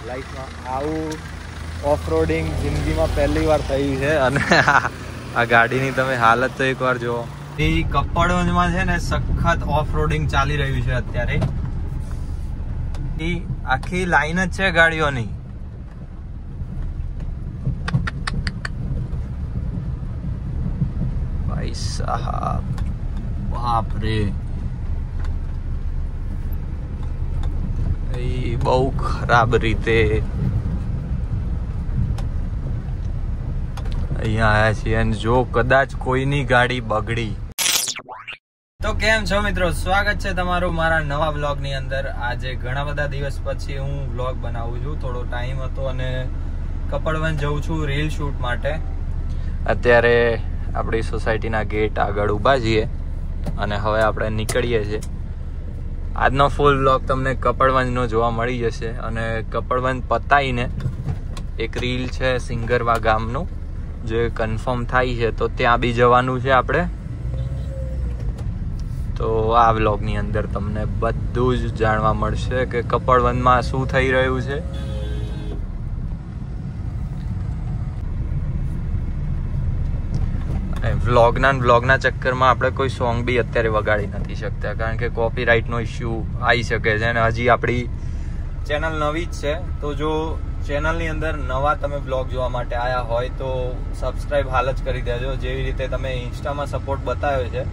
લાઈફમાં આવું ઓફ રોડિંગ જિંદગીમાં પહેલી વાર થયું છે અને આ ગાડીની તમે હાલત તો એકવાર જુઓ. એ કપડવંજમાં છે ને સખત ઓફ રોડિંગ ચાલી રહ્યું છે અત્યારે. એ આખી લાઈન જ છે ગાડીઓની. ભાઈ સાહેબ બાપ રે, બહુ ખરાબ રીતે અહીંયા આયા છીએ અને જો કદાચ કોઈની ગાડી બગડી તો કેમ છો મિત્રો, સ્વાગત છે તમારું મારા નવા વ્લોગ ની અંદર. આજે ઘણા બધા દિવસ પછી હું વ્લોગ બનાવું છું. થોડો ટાઈમ હતો અને કપડવંજ જઉં છું રીલ શૂટ માટે. અત્યારે આપણી સોસાયટીના ગેટ આગળ ઊભા છીએ અને હવે આપણે નીકળીએ છીએ. આજનો ફૂલ વ્લોગ તમને કપડવંજનો જોવા મળી જશે અને કપડવંજ પતાઈને એક રીલ છે સિંગરવા ગામનું જે કન્ફર્મ થાય છે તો ત્યાં બી જવાનું છે આપણે. તો આ વ્લોગની અંદર તમને બધું જ જાણવા મળશે કે કપડવંજમાં શું થઈ રહ્યું છે. વ્લોગના ચક્કરમાં આપણે કોઈ સોંગ બી અત્યારે વગાડી નથી શકતા કારણ કે કોપીરાઇટનો ઇશ્યુ આવી શકે છે અને હજી આપણી ચેનલ નવી જ છે. તો જો ચેનલની અંદર નવા તમે વ્લોગ જોવા માટે આવ્યા હોય તો સબસ્ક્રાઇબ હાલ જ કરી દેજો. જેવી રીતે તમે ઇન્સ્ટામાં સપોર્ટ બતાવ્યો છે,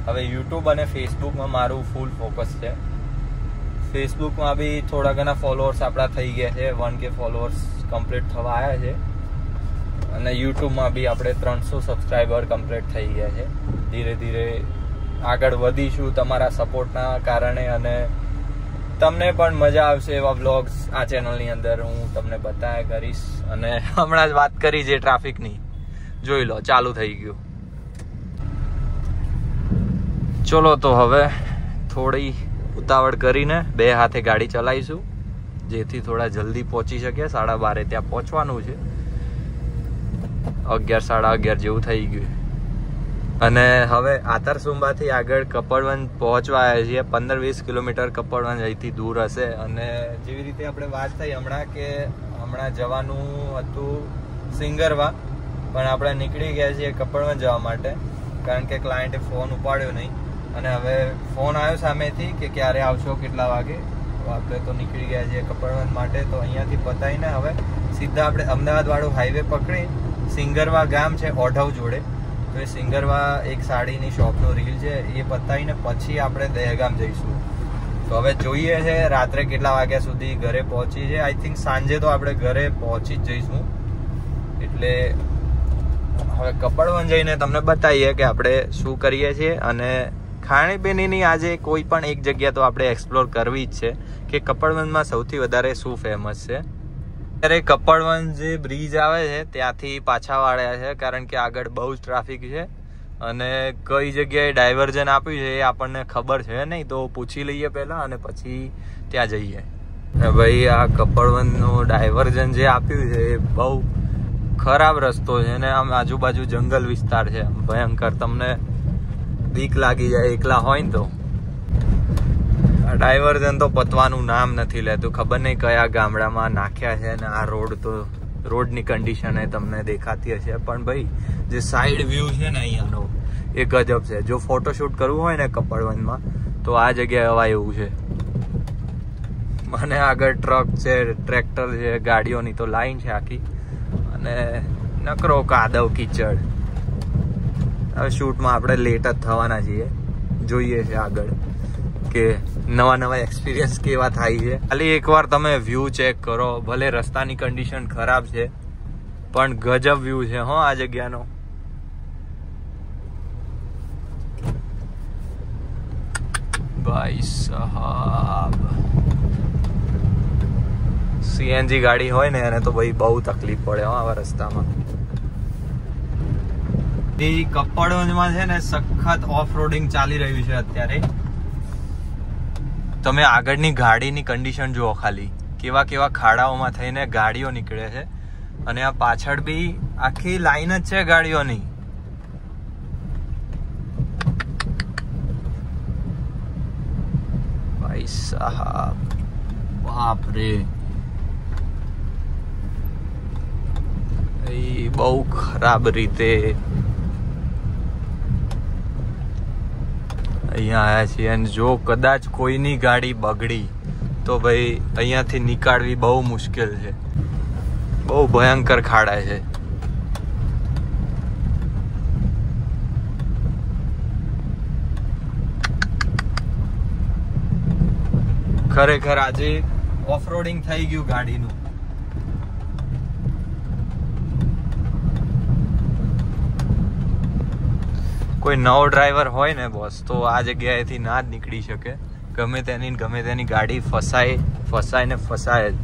હવે યુટ્યુબ અને ફેસબુકમાં મારું ફૂલ ફોકસ છે. ફેસબુકમાં બી થોડા ઘણા ફોલોઅર્સ આપણા થઈ ગયા છે, 1K ફોલોઅર્સ કમ્પ્લીટ થવા આવ્યા છે અને યુટ્યુબમાં બી આપણે 300 સબસ્ક્રાઈબર કમ્પ્લીટ થઈ ગયા છે. ધીરે ધીરે આગળ વધીશું તમારા સપોર્ટના કારણે અને તમને પણ મજા આવશે એવા વ્લોગ્સ આ ચેનલની અંદર હું તમને બતાવ્યા કરીશ. અને હમણાં જ વાત કરી છે ટ્રાફિકની, જોઈ લો ચાલુ થઈ ગયું. ચલો તો હવે થોડી ઉતાવળ કરીને બે હાથે ગાડી ચલાવીશું જેથી થોડા જલ્દી પહોંચી શકીએ. 12:30 ત્યાં પહોંચવાનું છે. 11 સાડા 11 જેવું થઈ ગયું અને હવે આતરસુંબાથી આગળ કપડવંજ પહોંચવા આવ્યા છીએ. 15-20 કિલોમીટર કપડવંજ અહીંથી દૂર હશે. અને જેવી રીતે આપણે વાત થઈ હમણાં કે હમણાં જવાનું હતું સિંગરવા પણ આપણે નીકળી ગયા છીએ કપડવંજ જવા માટે કારણ કે ક્લાયન્ટે ફોન ઉપાડ્યો નહીં અને હવે ફોન આવ્યો સામેથી કે ક્યારે આવશો કેટલા વાગે. તો આપણે તો નીકળી ગયા છીએ કપડવંજ માટે. તો અહીંયાથી પતાવીને હવે સીધા આપણે અમદાવાદ વાળો હાઈવે પકડી સિંગરવા ગામ છે ઓઢવ જોડે, તો એ સિંગરવા એક સાડીની શોપનો રીલ છે એ પતાવીને પછી આપણે દહેગામ જઈશું. તો હવે જોઈએ છે રાત્રે કેટલા વાગ્યા સુધી ઘરે પહોંચી છે. આઈ થિંક સાંજે તો આપણે ઘરે પહોંચી જ જઈશું. એટલે હવે કપડવંજ જઈને તમને બતાવીએ કે આપણે શું કરીએ છીએ અને ખાણીપીણીની આજે કોઈ પણ એક જગ્યા તો આપણે એક્સપ્લોર કરવી જ છે કે કપડવંજમાં સૌથી વધારે શું ફેમસ છે. અત્યારે કપડવંજ જે બ્રિજ આવે છે ત્યાંથી પાછા વાળ્યા છે કારણ કે આગળ બહુ જ ટ્રાફિક છે અને કઈ જગ્યાએ ડાયવર્ઝન આપ્યું છે એ આપણને ખબર છે નહીં, તો પૂછી લઈએ પહેલા અને પછી ત્યાં જઈએ. ભાઈ આ કપડવંજનું ડાયવર્ઝન જે આપ્યું છે એ બહુ ખરાબ રસ્તો છે અને આમ આજુબાજુ જંગલ વિસ્તાર છે ભયંકર. તમને બીક લાગી જાય એકલા હોય ને તો. ડાયવર્ઝન તો પતવાનું નામ નથી લેતું. ખબર નહીં કયા ગામડામાં નાખ્યા છે અને આ રોડ તો રોડની કન્ડિશન એ તમને દેખાતી હશે પણ ભાઈ જે સાઈડ વ્યૂ છે ને અહીંયાનો એ ગજબ છે. જો ફોટોશૂટ કરવું હોય ને કપડવંજમાં તો આ જગ્યાએ અવાય એવું છે. મને આગળ ટ્રક છે, ટ્રેક્ટર છે, ગાડીઓની તો લાઈન છે આખી અને નકરો કાદવ કીચડ. હવે શૂટમાં આપણે લેટ જ થવાના છીએ. જોઈએ છે આગળ કે નવા એક્સપિરિયન્સ કેવા થાય છે. ખાલી એકવાર તમે વ્યૂ ચેક કરો. ભલે રસ્તાની કન્ડિશન ખરાબ છે પણ ગજબ વ્યૂ છે હો આ જગ્યાનો. ભાઈ સાહેબ સીએનજી ગાડી હોય ને એને તો ભાઈ બહુ તકલીફ પડે હો આવા રસ્તામાં. કપડવંજમાં છે ને સખત ઓફ રોડિંગ ચાલી રહ્યું છે અત્યારે. તમે આગળની ગાડીની કન્ડિશન જુઓ ખાલી, કેવા કેવા ખાડાઓમાં થઈને ગાડીઓ નીકળે છે અને આ પાછળ બી આખી લાઈન જ છે ગાડીઓની. ભાઈ સાહેબ બાપ રે, ભાઈ બહુ ખરાબ રીતે અહીંયા આવ્યા છીએ અને જો કદાચ કોઈની ગાડી બગડી તો ભાઈ અહીંયાથી નીકાળવી બહુ મુશ્કેલ છે. બહુ ભયંકર ખાડા છે. ખરેખર આજે ઓફરોડિંગ થઈ ગયું ગાડીનું. કોઈ નવો ડ્રાઈવર હોય ને બોસ તો આ જગ્યાએથી ના જ નીકળી શકે. ગમે તેની ગાડી ફસાય ને ફસાય જ.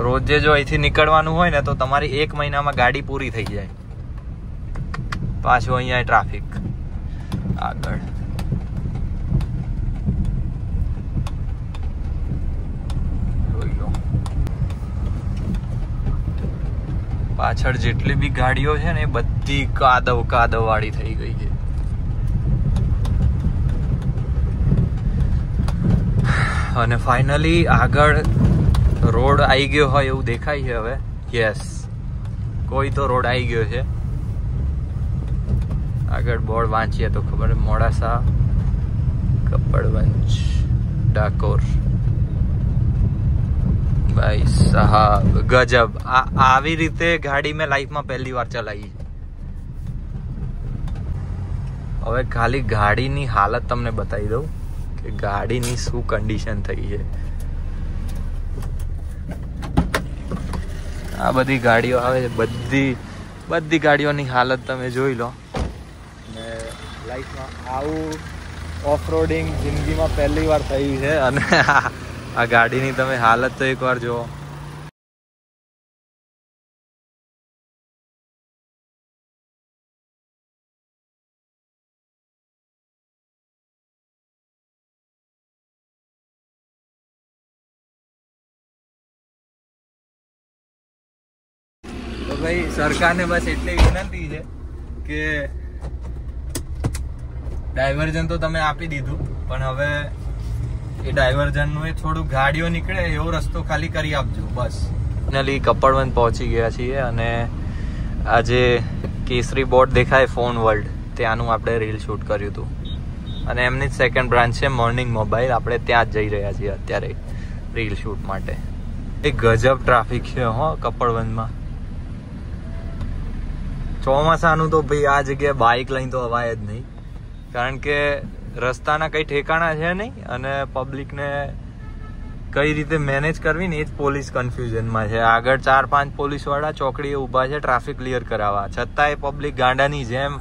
રોજે જો અહીંથી નીકળવાનું હોય ને તો તમારી 1 મહિનામાં ગાડી પૂરી થઈ જાય. પાછું અહીંયા ટ્રાફિક આગળ. પાછળ જેટલી બી ગાડીઓ છે ને એ બધી કાદવ વાળી થઈ ગઈ છે. અને ફાઇનલી આગળ રોડ આવી ગયો હોય એવું દેખાય છે હવે. યસ, કોઈ તો રોડ આવી ગયો છે. આગળ બોર્ડ વાંચીએ તો ખબર, મોડાસા કપડવંજ ડાકોર. ભાઈ સાહેબ ગજબ. આવી રીતે ગાડી મેં લાઈફમાં પહેલી વાર ચલાવી. હવે ખાલી ગાડીની હાલત તમને બતાવી દઉં કે ગાડીની શું કન્ડિશન થઈ છે. આ બધી ગાડીઓ આવે છે, બધી ગાડીઓની હાલત તમે જોઈ લો. ને લાઈફમાં આવું ઓફરોડિંગ જિંદગીમાં પહેલી વાર થઈ છે. અને આ ગાડીની તમે હાલત તો એકવાર જુઓ. તો ભાઈ સરકારને બસ એટલી વિનંતી છે કે ડાયવર્ઝન તો તમે આપી દીધું, પણ હવે એ ડાયવર્ઝન નું થોડું ગાડીઓ નીકળે એવો રસ્તો ખાલી કરી આપજો બસ. ફાઇનલી કપડવંજ પહોંચી ગયા છીએ અને આજે કેસરી બોર્ડ દેખાય ફોન વર્લ્ડ, ત્યાંનું આપણે રીલ શૂટ કર્યું હતું. અને એમની જ સેકન્ડ બ્રાન્ચ છે મોર્નિંગ મોબાઈલ. આપણે ત્યાં જ જઈ રહ્યા છીએ અત્યારે રીલ શૂટ માટે. એક ગજબ ટ્રાફિક છે હો કપડવંજમાં. ચોમાસાનું તો ભાઈ આ જગ્યાએ બાઇક લઈને તો અવાય જ નહીં, કારણ કે રસ્તાના કઈ ઠેકાણા છે નહીં અને પબ્લિકને કઈ રીતે મેનેજ કરવી ને એ જ પોલીસ કન્ફ્યુઝનમાં છે. આગળ 4-5 પોલીસવાળા ચોકડીએ ઊભા છે ટ્રાફિક ક્લિયર કરાવવા, છતાંય પબ્લિક ગાંડાની જેમ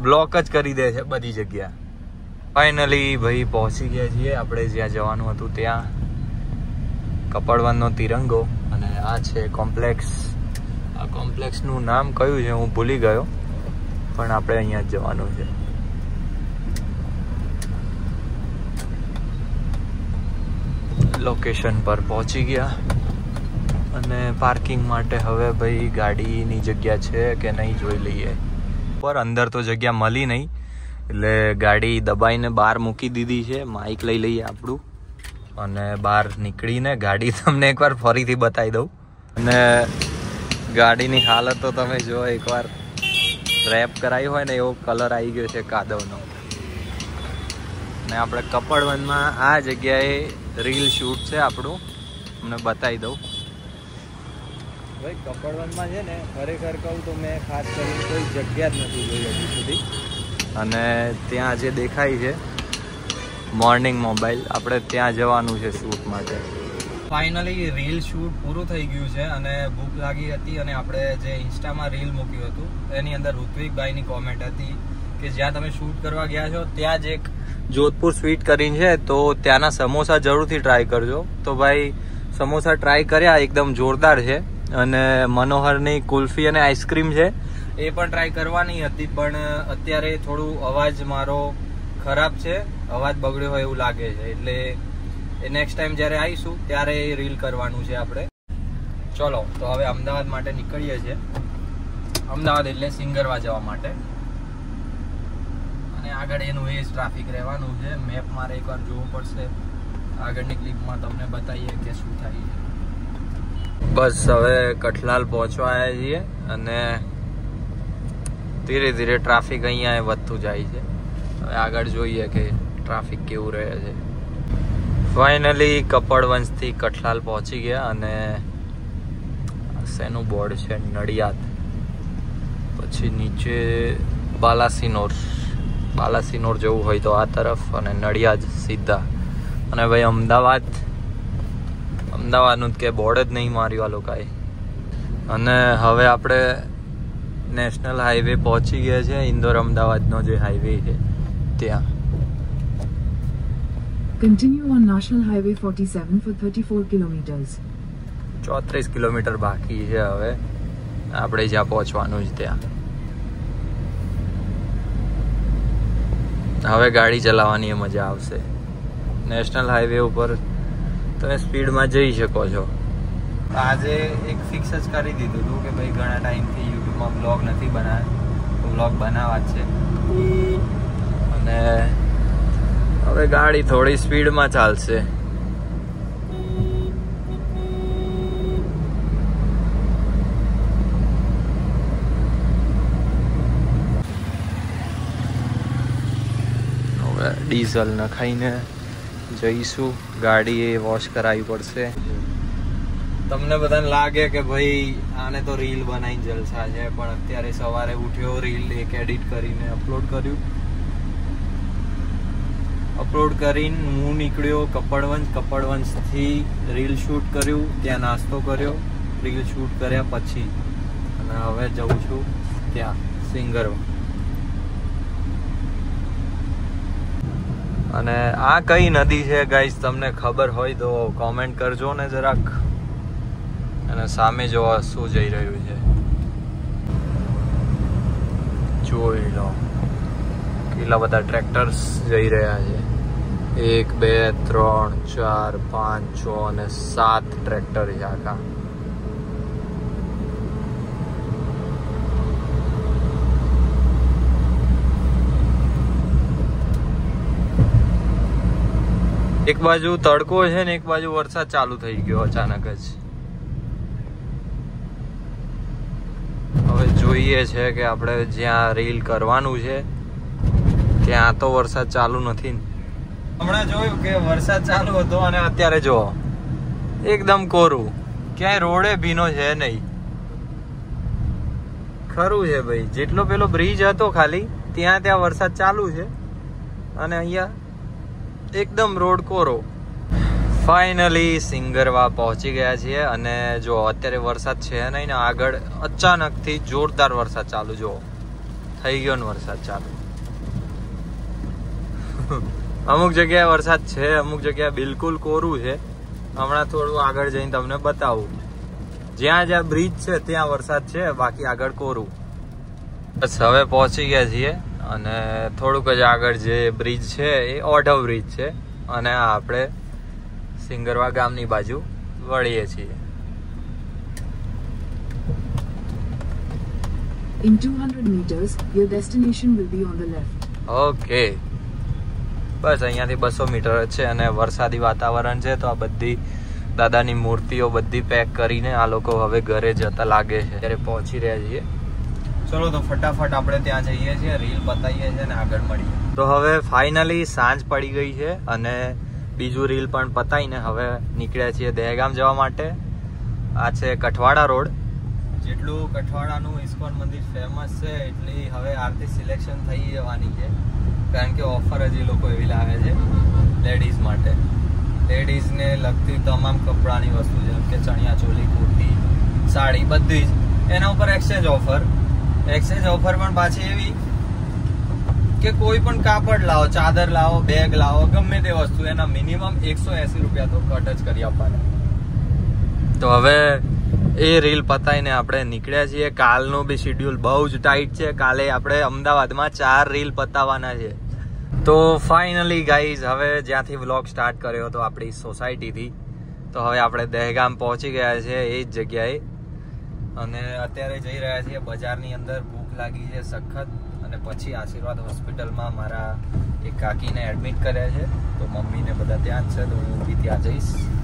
બ્લોક જ કરી દે છે બધી જગ્યા. ફાઇનલી ભાઈ પહોંચી ગયા છીએ આપણે જ્યાં જવાનું હતું ત્યાં. કપડવંજનો તિરંગો. અને આ છે કોમ્પ્લેક્સ. આ કોમ્પ્લેક્સનું નામ કયું છે હું ભૂલી ગયો, પણ આપણે અહીંયા જ જવાનું છે. લોકેશન પર પહોંચી ગયા અને પાર્કિંગ માટે હવે ભાઈ ગાડીની જગ્યા છે કે નહીં જોઈ લઈએ. પર અંદર તો જગ્યા મળી નહીં એટલે ગાડી દબાઈને બહાર મૂકી દીધી છે. માઇક લઈ લઈએ આપણું અને બહાર નીકળીને ગાડી તમને એકવાર ફરીથી બતાવી દઉં. અને ગાડીની હાલત તો તમે જો, એકવાર રેપ કરાવી હોય ને એવો કલર આવી ગયો છે કાદવનો. ને આપણે કપડવંજમાં આ જગ્યાએ રીલ શૂટ છે આપણું, તમને બતાવી દઉં. ભાઈ કપડવંજમાં છે ને ખરેખર કહું તો મેં ખાસ કરીને કોઈ જગ્યા જ નથી જોઈ હજી સુધી. અને ત્યાં જે દેખાય છે મોર્નિંગ મોબાઈલ, આપણે ત્યાં જવાનું છે શૂટ માટે. ફાઇનલી રીલ શૂટ પૂરું થઈ ગયું છે અને ભૂખ લાગી હતી અને આપણે જે ઇન્સ્ટામાં રીલ મૂક્યું હતું એની અંદર ઋત્વિકભાઈની કોમેન્ટ હતી કે જ્યાં તમે શૂટ કરવા ગયા છો ત્યાં જ એક જોધપુર સ્વીટ કરીને છે તો ત્યાંના સમોસા જરૂરથી ટ્રાય કરજો. તો ભાઈ સમોસા ટ્રાય કર્યા, એકદમ જોરદાર છે. અને મનોહરની કુલ્ફી અને આઈસ્ક્રીમ છે એ પણ ટ્રાય કરવાની હતી, પણ અત્યારે થોડું અવાજ મારો ખરાબ છે, અવાજ બગડ્યો હોય એવું લાગે છે. એટલે નેક્સ્ટ ટાઈમ જ્યારે આવીશું ત્યારે રીલ કરવાનું છે આપણે. ચલો તો હવે અમદાવાદ માટે નીકળીએ છીએ. અમદાવાદ એટલે સિંગરવા જવા માટે. અને આગળ એનું એ જ ટ્રાફિક રહેવાનું છે. મેપ મારે એકવાર જોવું પડશે. આગળની ક્લિપમાં તમને બતાવીએ કે શું થાય છે. બસ હવે કઠલાલ પહોંચવા આવ્યા છીએ અને ધીરે ધીરે ટ્રાફિક અહીંયા વધતું જાય છે. હવે આગળ જોઈએ કે ટ્રાફિક કેવું રહે છે. ફાઇનલી કપડવંશથી કઠલાલ પહોંચી ગયા અને શેનું બોર્ડ છે? નડિયાદ. પછી નીચે બાલાસિનોર જવું હોય તો આ તરફ અને નડિયાદ સીધા. અને ભાઈ અમદાવાદનું કે બોર્ડ જ નહીં માર્યું આ લોકોએ. અને હવે આપણે નેશનલ હાઈવે પહોંચી ગયા છે. ઇન્દોર અમદાવાદનો જે હાઈવે છે ત્યાં. Continue on National Highway 47 for 34 kilometers. 34 kilometre બાકી છે હવે આપણે જ્યાં પહોંચવાનું છે ત્યાં. હવે ગાડી ચલાવવાની મજા આવશે. નેશનલ હાઈવે ઉપર તમે સ્પીડમાં જઈ શકો છો. આજે એક ફિક્સ જ કરી દીધું હતું કે ભાઈ ઘણા ટાઈમથી યુટ્યુબમાં બ્લોગ નથી બનાવ્યો, બ્લોગ બનાવવા જ છે. અને હવે ગાડી થોડી સ્પીડમાં ચાલશે. હવે ડીઝલ નખાઈને જઈશું. ગાડી એ વોશ કરાવવી પડશે. તમને બધાને લાગે કે ભાઈ આને તો રીલ બનાવીને જલસા છે, પણ અત્યારે સવારે ઉઠ્યો, રીલ એક એડિટ કરીને અપલોડ કરીને હું નીકળ્યો કપડવંશથી રીલ શૂટ કર્યું, ત્યાં નાસ્તો કર્યો, રીલ શૂટ કર્યા પછી અને હવે જઉં છું ત્યાં સિંગરવા. અને આ કઈ નદી છે ગાઈસ, તમને ખબર હોય તો કોમેન્ટ કરજો ને જરાક. અને સામે જોવા શું જઈ રહ્યું છે જોઈ લો. કેટલા બધા ટ્રેક્ટર્સ જઈ રહ્યા છે. 1 2 3 4 5 6 અને 7 ટ્રેક્ટર છે આખા. એક બાજુ તડકો છે ને એક બાજુ વરસાદ ચાલુ થઈ ગયો અચાનક જ. હવે જોઈએ છે કે આપણે જ્યાં રીલ કરવાનું છે ત્યાં તો વરસાદ ચાલુ નથી. હમણાં જોયું કે વરસાદ ચાલુ હતો અને અત્યારે જો એકદમ કોરું, ક્યાંય રોડે ભીનો છે નહીં. ખરું છે ભાઈ, જેટલો પેલો બ્રિજ હતો ખાલી ત્યાં વરસાદ ચાલુ છે અને અહીંયા એકદમ રોડ કોરો. ફાઇનલી સિંગરવા પહોંચી ગયા છીએ અને જો અત્યારે વરસાદ છે નહીં ને આગળ અચાનકથી જોરદાર વરસાદ ચાલુ. જો થઈ ગયો ને વરસાદ ચાલુ. અમુક જગ્યાએ વરસાદ છે, અમુક જગ્યાએ બિલકુલ કોરું છે. હમણાં થોડું આગળ જઈને તમને બતાવું. જ્યાં બ્રિજ છે ત્યાં વરસાદ છે, બાકી આગળ કોરું. બસ હવે પહોંચી ગયા છીએ અને થોડુંક જ આગળ જે બ્રિજ છે એ ઓઢવ બ્રિજ છે અને આપણે સિંગરવા ગામની બાજુ વળીએ છીએ. In 200 meters, your destination will be on the left. Okay, બસ અહીંયાથી 200 મીટર જ છે અને વરસાદી વાતાવરણ છે તો આ બધી દાદાની મૂર્તિઓ બધી પેક કરીને આ લોકો હવે ઘરે જતા લાગે છે. ત્યારે પહોંચી રહ્યા છીએ. ચલો તો ફટાફટ આપણે ત્યાં જઈએ છીએ, રીલ બતાવીએ છીએ અને આગળ મળીએ. તો હવે ફાઇનલી સાંજ પડી ગઈ છે અને બીજું રીલ પણ પતાવીને હવે નીકળ્યા છીએ દહેગામ જવા માટે. આ છે કઠવાડા રોડ. જેટલું કઠવાડાનું ઇસ્કોન મંદિર ફેમસ છે એટલી હવે આરતી સિલેક્શન થઈ જવાની છે, કારણ કે ઓફર હજી લોકો એવી લાવે છે લેડીઝ માટે. લેડીઝને લગતી તમામ કપડાની વસ્તુ જેમ કે ચણિયા ચોલી, કુર્તી, સાડી બધી જ એના ઉપર એક્સચેન્જ ઓફર પણ પાછી એવી કે કોઈ પણ કાપડ લાવો, ચાદર લાવો, બેગ લાવો, ગમે તે વસ્તુ એના મિનિમમ 180 રૂપિયા તો કટ જ કરી આપવાના. તો હવે એ રીલ પતાવીને આપણે નીકળ્યા છીએ. કાલનું બી શેડ્યુલ બહુ જ ટાઈટ છે. કાલે આપણે અમદાવાદમાં 4 રીલ પતાવવાના છે. તો ફાઇનલી ગાઈઝ હવે જ્યાંથી વ્લોગ સ્ટાર્ટ કર્યો હતો આપણી સોસાયટીથી, તો હવે આપણે દહેગામ પહોંચી ગયા છે એ જ જગ્યાએ. અને અત્યારે જઈ રહ્યા છીએ બજારની અંદર. ભૂખ લાગી છે સખત. અને પછી આશીર્વાદ હોસ્પિટલમાં મારા એક કાકીને એડમિટ કર્યા છે, તો મમ્મીને બધા ત્યાં જ છે, તો હું બી ત્યાં જઈશ.